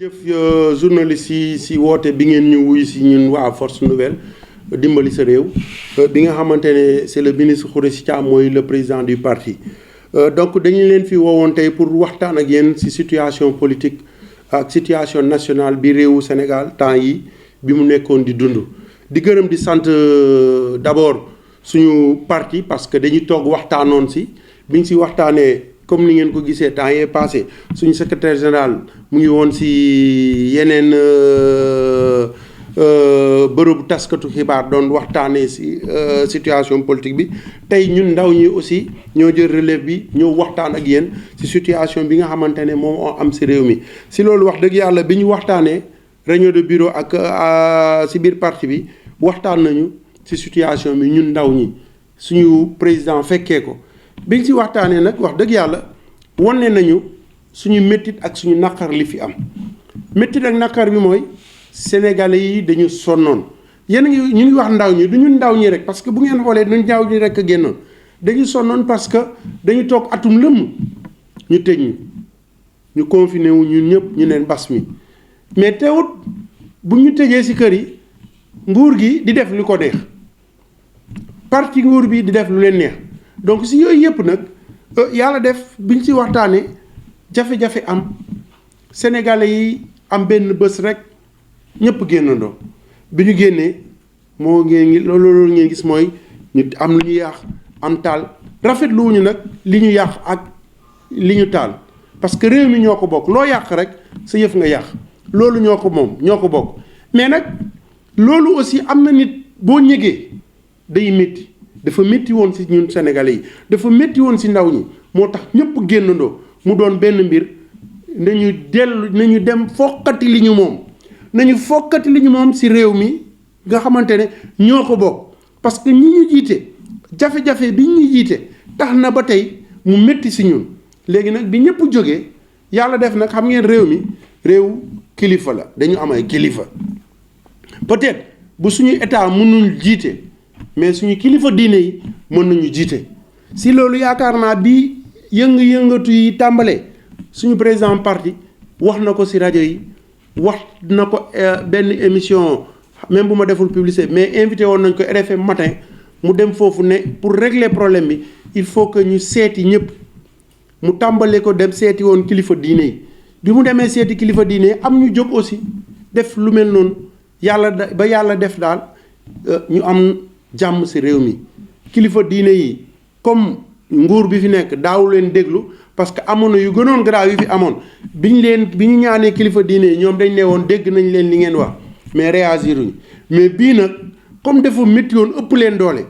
jëf journaliste yi si woote bi ngeen ñu wuyu si ñun waa Force Nouvelle dimbali sa réew bi nga xamante ne c'est le ministre Khoureyssi Thiam mooy le président du parti donc dañu leen fi woowoon tey pour waxtaan ak yéen si situation politique ak situation nationale bi réewu Sénégal temps yi bi mu nekkoon di dund di gërëm di sant d'abord suñu parti parce que dañuy toog waxtaanoon si biñ si waxtaanee comme ni ngeen ko gisee temps yee passé suñu secrétaire général mu ngi woon si yeneen bërëbu taskatu xibaar doon waxtaanee si situation politique bi tey ñun ndaw ñi aussi ñoo jël relève bi ñëw waxtaan ak yéen si situation bi nga xamante ne moom moo am si réew mi. si loolu wax dëgg yàlla bi ñu waxtaanee réunion de bureau ak si biir parti bi waxtaan nañu si situation bi ñun ndaw ñi suñu président fekkee ko. biñ ci waxtaanee nag wax dëgg yàlla wane nañu suñu méttit ak suñu naqar li fi am méttit ak naqar bi mooy sénégalais yi dañu sonnoon yéen ñu ngi wax ndaw ñi du ñu ndaw ñi rek parce que bu ngeen xoolee duñ ndaw ñi rek a génnoon dañu sonnoon parce que dañu toog atum lëmm ñu tëj ñu confiné wu ñun ñëpp ñu neen mbas mi mais teewut bu ñu tëjee ci kër yi nguur gi di def lu ko neex parti nguur bi di def lu leen neex. donc si yooyu yëpp nag yàlla def biñ ci waxtaanee jafe-jafe am sénégalais yi am benn bés rek ñëpp génnandoo bi ñu génnee moo ngeen loolu ngeen gis mooy ñu am lu ñu yàq am taal rafetlu wuñu nag li ñu yàq ak li ñu taal parce que réew mi ñoo ko bokk loo yàq rek sa yëf nga yàq loolu ñoo ko moom ñoo ko bokk mais nag loolu aussi am na nit boo ñëgee day métti. dafa métti woon ci ñun sénégalais yi dafa métti woon ci ndaw ñi moo tax ñëpp génnandoo mu doon benn mbir nañu dem fokkati li ñu moom nañu fokkati li ñu moom ci réew mi nga xamante ne ñoo ko bokk parce que ñi ñu jiite jafe-jafe bi ñu jiite tax na ba tey mu métti ci ñun léegi nag bi ñëpp jógee yàlla def nag xam ngeen réew mi réew kilifa la dañu am ay kilifa peut-être bu suñu état mënul jiite mais suñu kilifa diine yi mën nañu jiite si loolu yaakaar naa bi yëngatu yi tàmbalee suñu président parti wax na ko si rajo yi wax na ko benn émission même bu ma deful publicité mais invité woon nañ ko RFM matin mu dem foofu ne pour régler problème bi il faut que ñu seeti ñëpp mu tàmbalee ko dem seeti woon kilifa diine yi bi mu demee seeti kilifa diine yi am ñu jóg aussi def lu mel noonu yàlla def daal ñu am jàmm ci réew mi kilifa diine yi comme nguur bi fi nekk daaw leen déglu parce que amoon na yu gënoon garaaw yu fi amoon bi ñu ñaanee kilifa diine yi ñoom dañ ne woon dégg nañ leen li ngeen wax mais réagiruñu mais bii nag comme dafa métti woon ëpp leen doole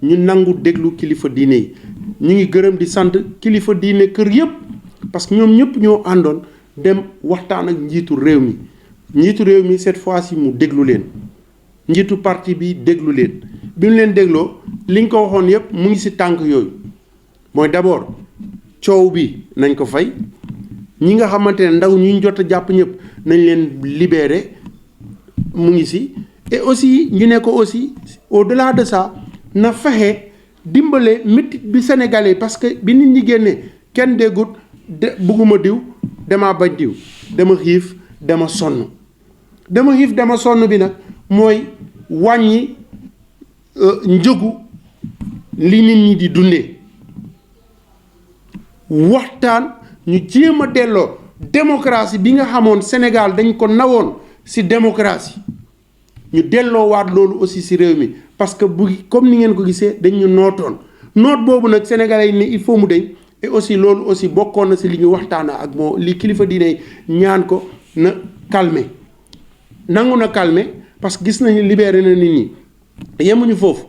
ñu nangu déglu kilifa diine yi ñu ngi gërëm di sant kilifa diine kër yëpp parce que ñoom ñëpp ñoo àndoon dem waxtaan ak njiitu réew mi cette fois-ci mu déglu leen njiitu parti bi déglu leen bi mu leen dégloo li ñu ko waxoon yëpp mu ngi ci tànk yooyu mooy d'abord coow bi nañ ko fay ñi nga xamante ne ndaw ñu jot a jàpp ñëpp nañ leen libérer mu ngi ci et aussi ñu ne ko aussi au-delà de ça na fexe dimbale métit bi sénégalais parce que bi nit ñi génnee kenn déggut bugguma diw dama bañ diw dama xiif dama sonn bi nag mooy wàññi njëgu li nit ñi di dundee waxtaan ñu jéem a delloo démocratie bi nga xamoon Sénégal dañ ko nawoon ci démocratie ñu delloo waat loolu aussi ci réew mi parce que comme ni ngeen ko gisee dañ ñu nootoon noot boobu nag sénégalais yi ne il faut mu deñ et aussi loolu aussi bokkoon na ci li ñu waxtaana ak moo li kilifa diine ñaan ko na calmer nangu na calmer parce que gis nañu libéré na nit ñi yemuñu foofu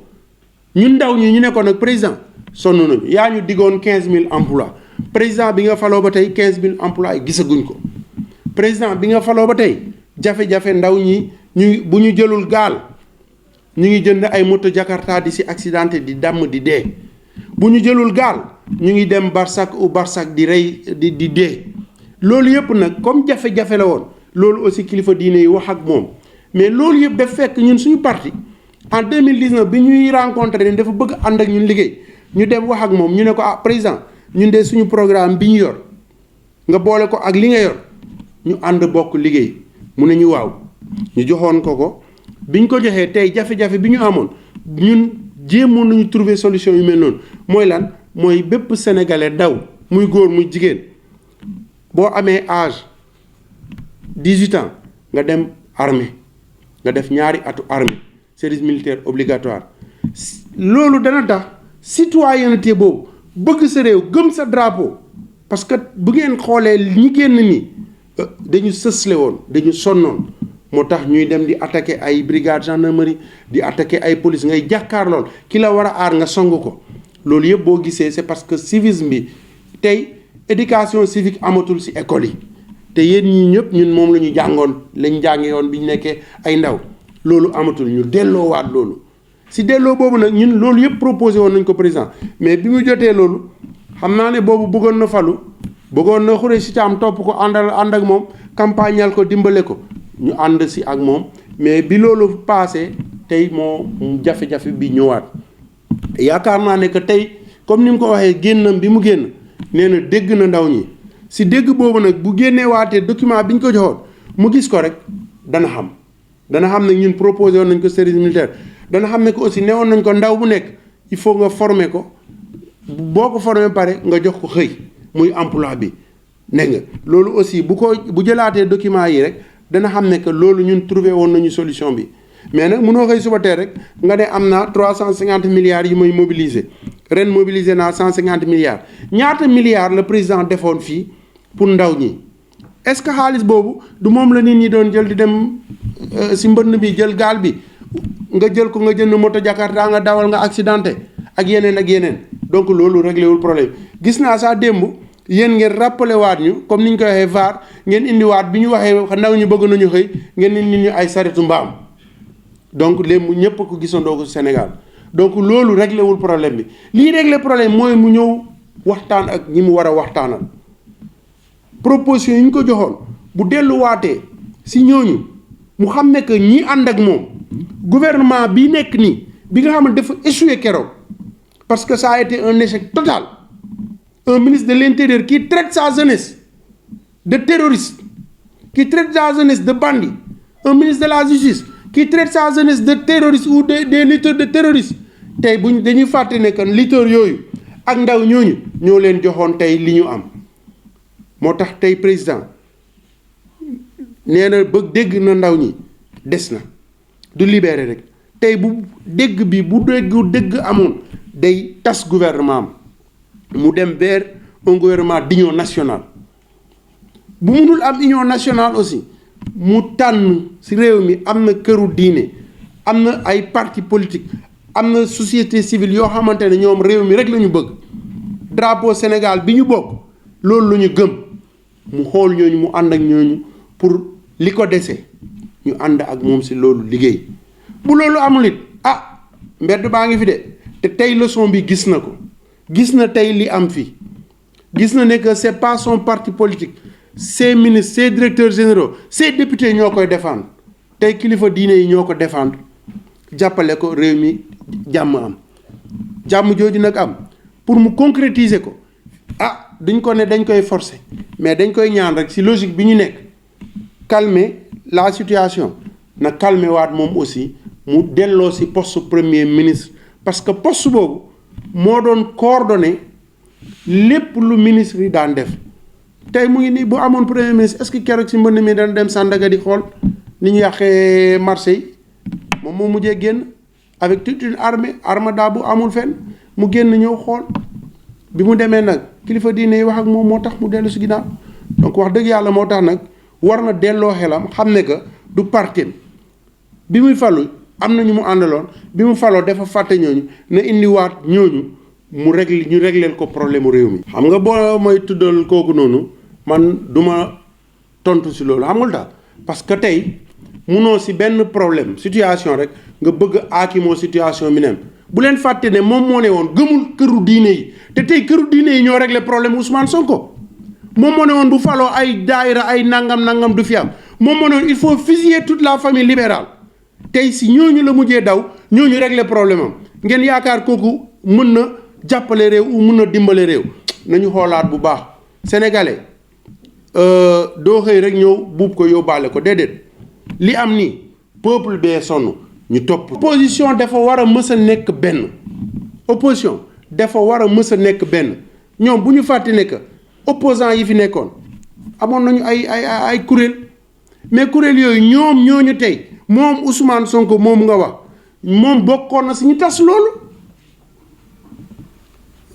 ñun ndaw ñi ñu nekkoon nag président sonn nañu yaa ñu diggoon 15000 emplois président bi nga faloo ba tey 15000 emplois yi gisaguñ ko président bi nga faloo ba tey jafe-jafe ndaw ñi bu ñu jëlul gaal ñu ngi jënd ay moto Jakarta di ci accidenté di damm di dee bu ñu jëlul gaal ñu ngi dem Barsak ou Barsak di rey di dee loolu yëpp nag comme jafe-jafe la woon loolu aussi kilifa diine yi wax ak moom. mais loolu yëpp daf fekk ñun suñu parti en 2019 bi ñuy rencontré ne dafa bëgg ànd ak ñun liggéey ñu dem wax ak moom ñu ne ko président ñun de suñu programme bi ñu yor nga boole ko ak li nga yor ñu ànd bokk liggéey mu ne ñu waaw ñu joxoon ko biñ ko joxee tey jafe-jafe bi ñu amoon ñun jéemoon nañu trouver solution yu mel noonu mooy lan mooy bépp sénégalais daw muy góor muy jigéen boo amee âge 18 ans nga dem armée nga def ñaari atu armée service militaire obligatoire loolu dana tax citoyenneté boobu bëgg sa réew gëm sa drapeau parce que bu ngeen xoolee ñi génn nii dañu sësle woon dañu sonnoon moo tax ñuy dem di attaquer ay brigade gendarmerie di attaquer ay police ngay jàkkaarlool ki la war a aar nga song ko loolu yëpp boo gisee c'est parce que civisme bi tey éducation civique amatul ci école yi te yéen ñii ñëpp ñun moom la ñu jàngoon lañ jàngee woon bi ñu nekkee ay ndaw loolu amatul ñu delloowaat loolu ci delloo boobu nag ñun loolu yëpp proposé woon nañ ko président mais bi mu jotee loolu xam naa ne boobu bëggoon na falu bëggoon na xure si taam topp ko ànd ak moom campagnal ko dimbale ko ñu ànd si ak moom mais bi loolu passé tey moo jafe-jafe bi ñëwaat yaakaar naa ne que tey comme ni mu ko waxee génnam bi mu génn nee na dégg na ndaw ñi si dégg boobu nag bu génnee waatee document bi ñu ko joxoon mu gis ko rek dana xam ne ñun proposé woon nañ ko service militaire dana xam ne que aussi newoon nañ ko ndaw bu nekk il faut nga former ko boo ko former pare nga jox ko xëy muy emploi bi ne nga loolu aussi bu jëlaatee document yi rek dana xam ne que loolu ñun trouvé woon nañu solution bi mais nag mënoo xëy suba teel rek nga ne am naa 350 milliards yi may mobiliser ren mobiliser naa 150 milliards ñaata milliards la président defoon fii pour ndaw ñi est-ce que xaalis boobu du moom la nit ñi doon jël di dem si mbënn bi jël gaal bi nga jël ko nga jënd moto Jakarta nga dawal nga accidenté ak yeneen donc loolu réglé wul problème gis naa saa démb yéen ngeen rappelé waat ñu comme ni ñu koy waxee VAR ngeen indiwaat bi ñu waxee ndaw ñu bëgg nañu xëy ngeen indi ñu ay saretu mbaam donc léegi ñëpp ko gisandoo ko Sénégal donc loolu réglé wul problème bi lii réglé problème mooy mu ñëw waxtaan ak ñi mu war a waxtaanal proposition yi ñu ko joxoon bu delluwaatee si ñooñu mu xam ne que ñi ànd ak moom gouvernement bi nekk nii bi nga xam ne dafa échoué keroog parce que ça a été un échec total un ministre de l'Intérieur qui traite sa jeunesse de terroriste qui traite sa jeunesse de bandit un ministre de la justice qui traite sa jeunesse de terroriste ou des lutteurs de terroristes tey buñ dañuy fàtte ne que lutteurs yooyu ak ndaw ñooñu ñoo leen joxoon tey li ñu am moo tax tey président nee na bëgg dégg na ndaw ñi des na du libéré rek tey bu dégg bi bu dégg amoon day tas gouvernement am mu dem vers un gouvernement d'union nationale bu munul am union nationale aussi mu tànn ci réew mi am na këru diine am na ay parti politique am na société civile yoo xamante ne ñoom réew mi rek la ñu bëgg drapeau Sénégal bi ñu bokk loolu la ñu gëm mu xool ñooñu mu ànd ak ñooñu pour li ko dese ñu ànd ak moom ci loolu liggéey bu loolu amul it mbedd baa ngi fi de te tey leçon bi gis na ko gis na tey li am fii gis na ne que c'est pas son parti politique ses ministres ses directeurs généraux ses députés ñoo koy défendre tey kilifa diine yi ñoo ko défendre jàppale ko réew mi jàmm am jàmm jooju nag am pour mu concrétiser ko duñ ko ne dañ koy forcer mais dañ koy ñaan rek ci logique bi ñu nekk calmer la situation na calmer waat moom aussi mu delloo ci poste premier ministre parce que poste boobu moo doon coordonner lépp lu ministre yi daan def tey mu ngi nii bu amoon premier ministre est-ce que keroog ci mbënd mi dana dem Sandaga di xool ni ñu yàqee marché yi moom moo mujjee génn avec toute une armada bu amul fenn mu génn ñëw xool bi mu demee nag kilifa diine yi wax ak moom moo tax mu dellu ci ginnaaw donc wax dëgg yàlla moo tax nag war na delloo xelam xam ne que du partem bi muy falu am na ñu mu àndaloon bi mu faloo dafa fàtte ñooñu na indiwaat ñooñu ñu régleel ko problème mu réew mi. xam nga boo mooy tuddal kooku noonu man duma tontu ci loolu xam nga lu tax parce que tey munoo ci benn problème situation rek nga bëgg aakimoo situation mi nem bu leen fàtte ne moom moo ne woon gëmul këru diine yi te tey këru diine yi ñoo réglé problème Ousmane Sonko moom moo ne woon bu faloo ay daayira ay nangam du fi am moom moo ne woon il faut fusiller toute la famille libérale tey si ñooñu la mujjee daw ñooñu réglé problème am ngeen yaakaar kooku mën na jàppale réew ou mën na dimbale réew nañu xoolaat bu baax sénégalais doo xëy rek ñëw buub ko yóbbaale ko déedéet li am ni peuple bee sonn ñu topp. opposition dafa war a mës a nekk benn opposition dafa war a mës a nekk benn ñoom bu ñu fàtte ne que opposants yi fi nekkoon amoon nañu ay kuréel mais kuréel yooyu ñoom ñooñu tey moom Ousmane Sonko moom nga wax moom bokkoon na si ñu tas loolu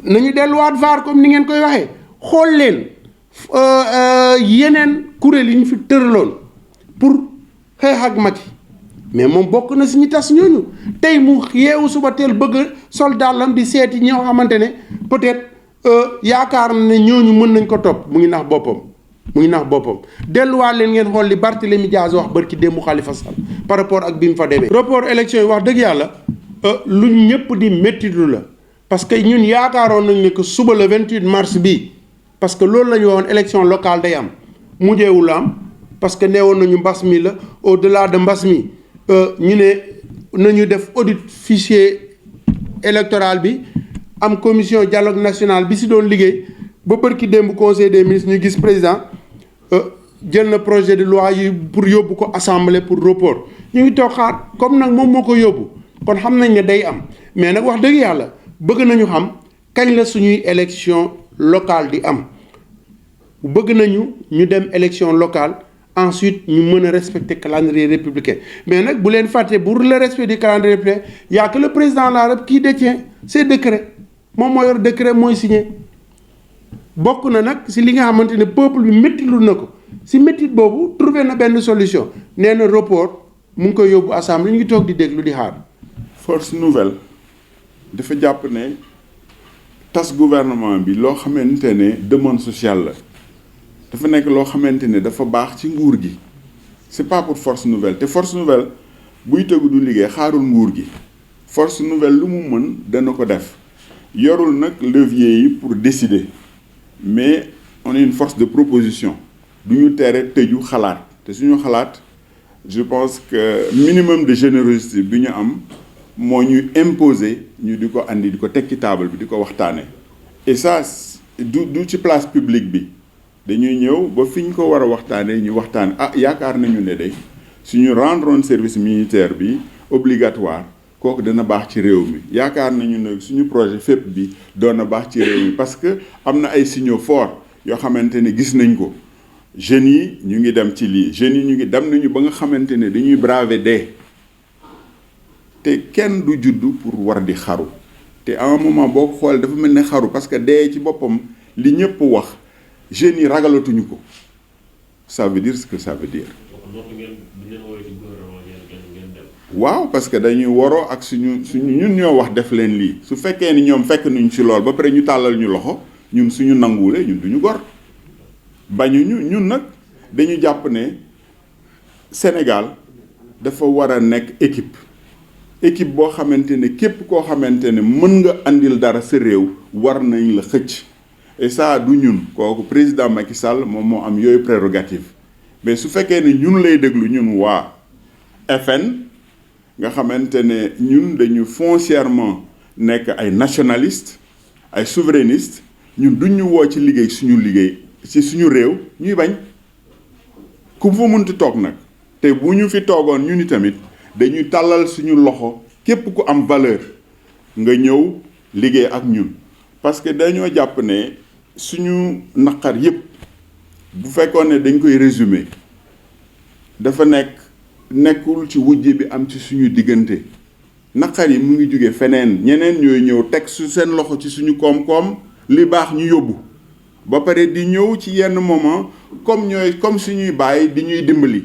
nañu delluwaat VAR comme ni ngeen koy waxee xool leen yeneen kuréel yi ñu fi tëraloon pour xeex ak Macky mais moom bokk na si ñu tas ñooñu tey mu yeewu suba teel bëgg soldat lam di seeti ñoo xamante ne peut-être yaakaar na ne ñooñu mën nañ ko topp mu ngi nax boppam delluwaat leen ngeen xool li Barthélémy Dias wax barki démb Khalifa Sall par rapport ak bi mu fa demee. report élection yi wax dëgg yàlla lu ñëpp di méttilu la parce que ñun yaakaaroon nañ ne que suba le 28 mars bii parce que loolu la ñu waxoon élection locale day am mujjeewul am parce que neewoon nañu mbas mi la au delà de mbas mi ñu ne nañu def audit fichier électoral bi am commission dialogue national bi si doon liggéey ba bërki démb conseil des ministres ñu gis président jël na projet de loi yi pour yóbbu ko assemblée pour report ñu ngi toog xaar comme nag moom moo ko yóbbu kon xam nañ ne day am mais nag wax dëgg yàlla bëgg nañu xam kañ la suñuy élection locale di am bëgg nañu ñu dem élection locale ensuite ñu mën a respecter calendrier républicain mais nag bu leen fàtte pour le respect du calendrier républicain y a que le président de la République qui détient ces décrets moom moo yor décret mooy signé bokk na nag si li nga xamante ne peuple bi méttilu na ko si méttit boobu trouvé na benn solution nee na report mu ngi koy yóbbu assemblée ñu ngi toog di déglu di xaar. force nouvelle dafa jàpp ne tas gouvernement bi loo xamante ne demande sociale la dafa nekk loo xamante ne dafa baax ci nguur gi c'est pas pour force nouvelle te force nouvelle buy tëggu du liggéey xaarul nguur gi force nouvelle lu mu mën dana ko def yorul nag levier yi pour décider mais on est une force de proposition du ñu tere tëju xalaat te suñu xalaat je pense que minimum de générosité bi ñu am moo ñuy imposer ñu di ko andi di ko teg ci table bi di ko waxtaanee et ça du ci place publique bi dañuy ñëw ba fi ñu ko war a waxtaanee ñu waxtaan yaakaar nañu ne day suñu rendre service militaire bi obligatoire kooku dana baax ci réew mi yaakaar nañu ne suñu projet fépp bi doon na baax ci réew mi parce que am na ay signaux forts yoo xamante ne gis nañ ko jeunes yi ñu ngi dem ci lii jeunes yi ñu ngi dem nañu ba nga xamante ne dañuy braver dee te kenn du juddu pour war di xaru te à un moment boo ko xoolee dafa mel ne xaru parce que dee ci boppam li ñëpp wax jeunes yi ragalatuñu ko ça veut dire ce que ça veut dire. waaw parce que dañuy waroo ak suñu ñun ñoo wax def leen lii su fekkee ni ñoom fekk nuñ ci lool ba pare ñu tàllal ñu loxo ñun suñu nanguwulee ñun duñu gor bañuñu ñun nag dañu jàpp ne Sénégal dafa war a nekk équipe boo xamante ne képp koo xamante ne mën nga andil dara sa réew war nañ la xëcc et ça du ñun kooku président Macky Sall moom moo am yooyu prérogative mais su fekkee ne ñun lay déglu ñun waa FN nga xamante ne ñun dañu foncièrement nekk ay nationalistes ay souverainistes ñun duñ ñu woo ci liggéey ci suñu réew ñuy bañ ku fa mënti toog nag te bu ñu fi toogoon ñu ni tamit dañuy tàllal suñu loxo képp ku am valeur nga ñëw liggéey ak ñun parce que dañoo jàpp ne suñu naqar yépp bu fekkoon ne dañ koy résumer dafa nekkul ci wujje bi am ci suñu diggante naqar yi mu ngi jóge feneen ñeneen ñooy ñëw teg su seen loxo ci suñu koom-koom li baax ñu yóbbu ba pare di ñëw ci yenn moment comme suñuy bàyyi di ñuy dimbali